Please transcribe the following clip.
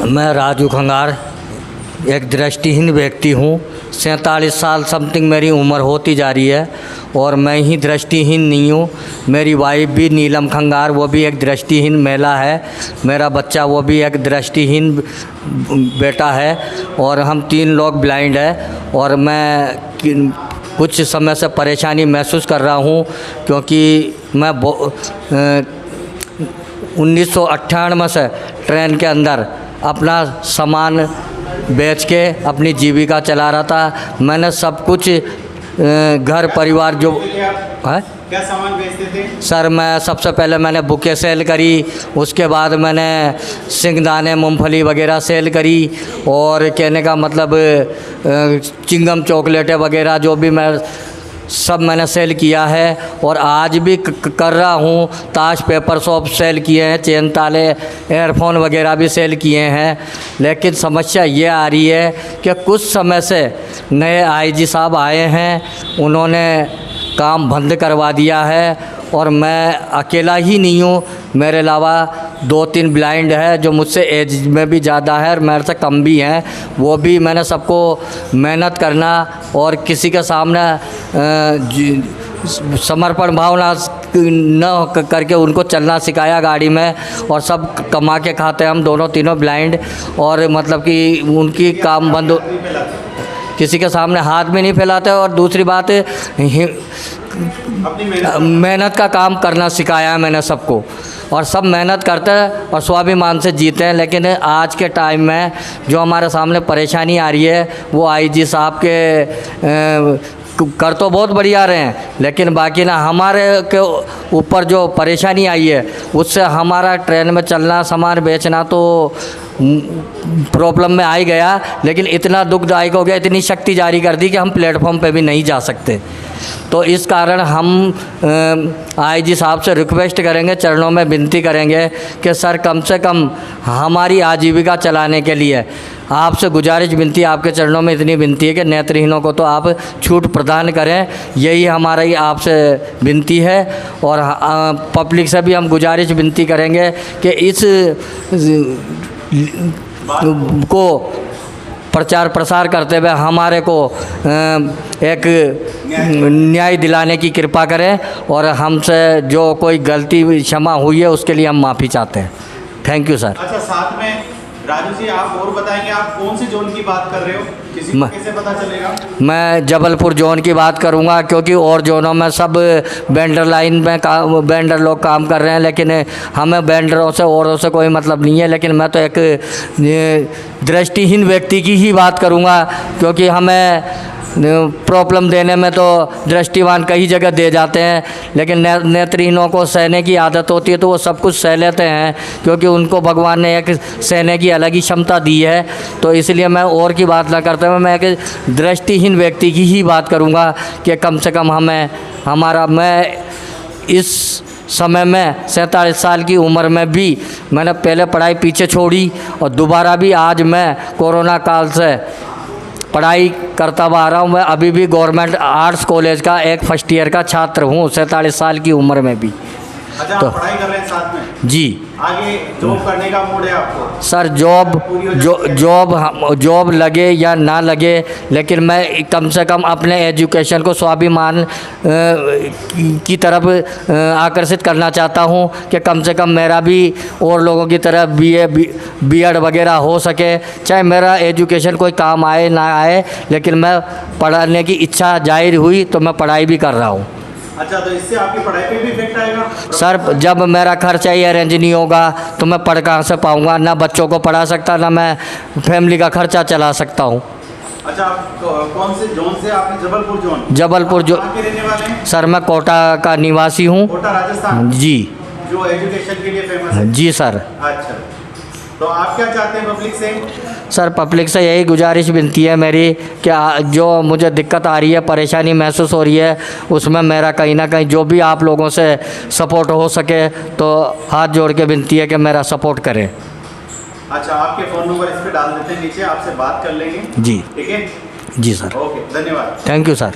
मैं राजू खंगार एक दृष्टिहीन व्यक्ति हूँ। 47 साल समथिंग मेरी उम्र होती जा रही है और मैं ही दृष्टिहीन नहीं हूँ। मेरी वाइफ भी नीलम खंगार, वो भी एक दृष्टिहीन महिला है। मेरा बच्चा वो भी एक दृष्टिहीन बेटा है और हम 3 लोग ब्लाइंड हैं। और मैं कुछ समय से परेशानी महसूस कर रहा हूँ क्योंकि मैं 1998 से ट्रेन के अंदर अपना सामान बेच के अपनी जीविका चला रहा था। मैंने सब कुछ घर परिवार जो है। क्या सामान बेचते थे? सर मैं सबसे पहले मैंने बुके सेल करी, उसके बाद मैंने सिंगदाने मूंगफली वगैरह सेल करी और कहने का मतलब चिंगम चॉकलेटें वगैरह जो भी मैं सब मैंने सेल किया है और आज भी कर रहा हूँ। ताश पेपर शॉप सेल किए हैं, चेन ताले एयरफोन वगैरह भी सेल किए हैं। लेकिन समस्या ये आ रही है कि कुछ समय से नए आईजी साहब आए हैं, उन्होंने काम बंद करवा दिया है और मैं अकेला ही नहीं हूँ, मेरे अलावा 2-3 ब्लाइंड है जो मुझसे एज में भी ज़्यादा है और मेरे से कम भी हैं। वो भी मैंने सबको मेहनत करना और किसी के सामने समर्पण भावना न करके उनको चलना सिखाया गाड़ी में। और सब कमा के खाते हम दोनों तीनों ब्लाइंड और मतलब कि उनकी काम बंद, किसी के सामने हाथ भी नहीं फैलाते। और दूसरी बात मेहनत का काम करना सिखाया है मैंने सबको और सब मेहनत करते हैं और स्वाभिमान से जीते हैं। लेकिन आज के टाइम में जो हमारे सामने परेशानी आ रही है वो आईजी साहब के कर तो बहुत बढ़िया रहे हैं, लेकिन बाकी ना हमारे के ऊपर जो परेशानी आई है उससे हमारा ट्रेन में चलना सामान बेचना तो प्रॉब्लम में आ ही गया। लेकिन इतना दुखदायक हो गया, इतनी शक्ति जारी कर दी कि हम प्लेटफॉर्म पे भी नहीं जा सकते। तो इस कारण हम आईजी साहब से रिक्वेस्ट करेंगे, चरणों में विनती करेंगे कि सर कम से कम हमारी आजीविका चलाने के लिए आपसे गुजारिश विनती, आपके चरणों में इतनी विनती है कि नेत्रहीनों को तो आप छूट प्रदान करें। यही हमारी आपसे विनती है। और पब्लिक से भी हम गुजारिश विनती करेंगे कि इस को प्रचार प्रसार करते हुए हमारे को एक न्याय दिलाने की कृपा करें और हमसे जो कोई गलती क्षमा हुई है उसके लिए हम माफ़ी चाहते हैं। Thank you sir. अच्छा, साथ में राजू जी आप और बताएंगे आप कौन से जोन की बात कर रहे हो, किसी को कैसे पता चलेगा? मैं जबलपुर जोन की बात करूंगा क्योंकि और जोनों में सब वेंडर लाइन में वेंडर लोग काम कर रहे हैं, लेकिन हमें वेंडरों से औरों से कोई मतलब नहीं है। लेकिन मैं तो एक दृष्टिहीन व्यक्ति की ही बात करूंगा क्योंकि हमें प्रॉब्लम देने में तो दृष्टिवान कई जगह दे जाते हैं, लेकिन नेत्रहीनों को सहने की आदत होती है तो वो सब कुछ सह लेते हैं क्योंकि उनको भगवान ने एक सहने की अलग ही क्षमता दी है। तो इसलिए मैं और की बात ना करते हुए मैं एक दृष्टिहीन व्यक्ति की ही बात करूँगा कि कम से कम मैं इस समय में 47 साल की उम्र में भी मैंने पहले पढ़ाई पीछे छोड़ी और दोबारा भी आज मैं कोरोना काल से पढ़ाई करता हुआ आ रहा हूँ। मैं अभी भी गवर्नमेंट आर्ट्स कॉलेज का एक फर्स्ट ईयर का छात्र हूँ 47 साल की उम्र में भी। अच्छा, तो पढ़ाई कर रहे हैं साथ में? जी। आगे जॉब करने का मूड है आपको? सर जॉब लगे या ना लगे, लेकिन मैं कम से कम अपने एजुकेशन को स्वाभिमान की तरफ आकर्षित करना चाहता हूं कि कम से कम मेरा भी और लोगों की तरह बीएड वगैरह हो सके। चाहे मेरा एजुकेशन कोई काम आए ना आए, लेकिन मैं पढ़ने की इच्छा जाहिर हुई तो मैं पढ़ाई भी कर रहा हूँ। अच्छा, तो इससे आपकी पढ़ाई पे भी इफेक्ट आएगा? सर जब मेरा खर्चा ही अरेंज नहीं होगा तो मैं पढ़ कहाँ से पाऊँगा? ना बच्चों को पढ़ा सकता, ना मैं फैमिली का खर्चा चला सकता हूँ। अच्छा, आप कौन से जोन से? आपने जबलपुर जोन? जबलपुर जो कहाँ के रहने वाले हैं? सर मैं कोटा का निवासी हूँ। कोटा राजस्थान? जी। जो एजुकेशन के लिए फेमस है? जी सर। अच्छा, तो आप क्या चाहते हैं पब्लिक से? सर पब्लिक से यही गुजारिश विनती है मेरी कि जो मुझे दिक्कत आ रही है, परेशानी महसूस हो रही है, उसमें मेरा कहीं ना कहीं जो भी आप लोगों से सपोर्ट हो सके तो हाथ जोड़ के विनती है कि मेरा सपोर्ट करें। अच्छा, आपके फ़ोन नंबर इस पर डाल देते हैं नीचे, आपसे बात कर लेंगे। जी। ठीक है? जी सर। ओके, धन्यवाद। Thank you sir.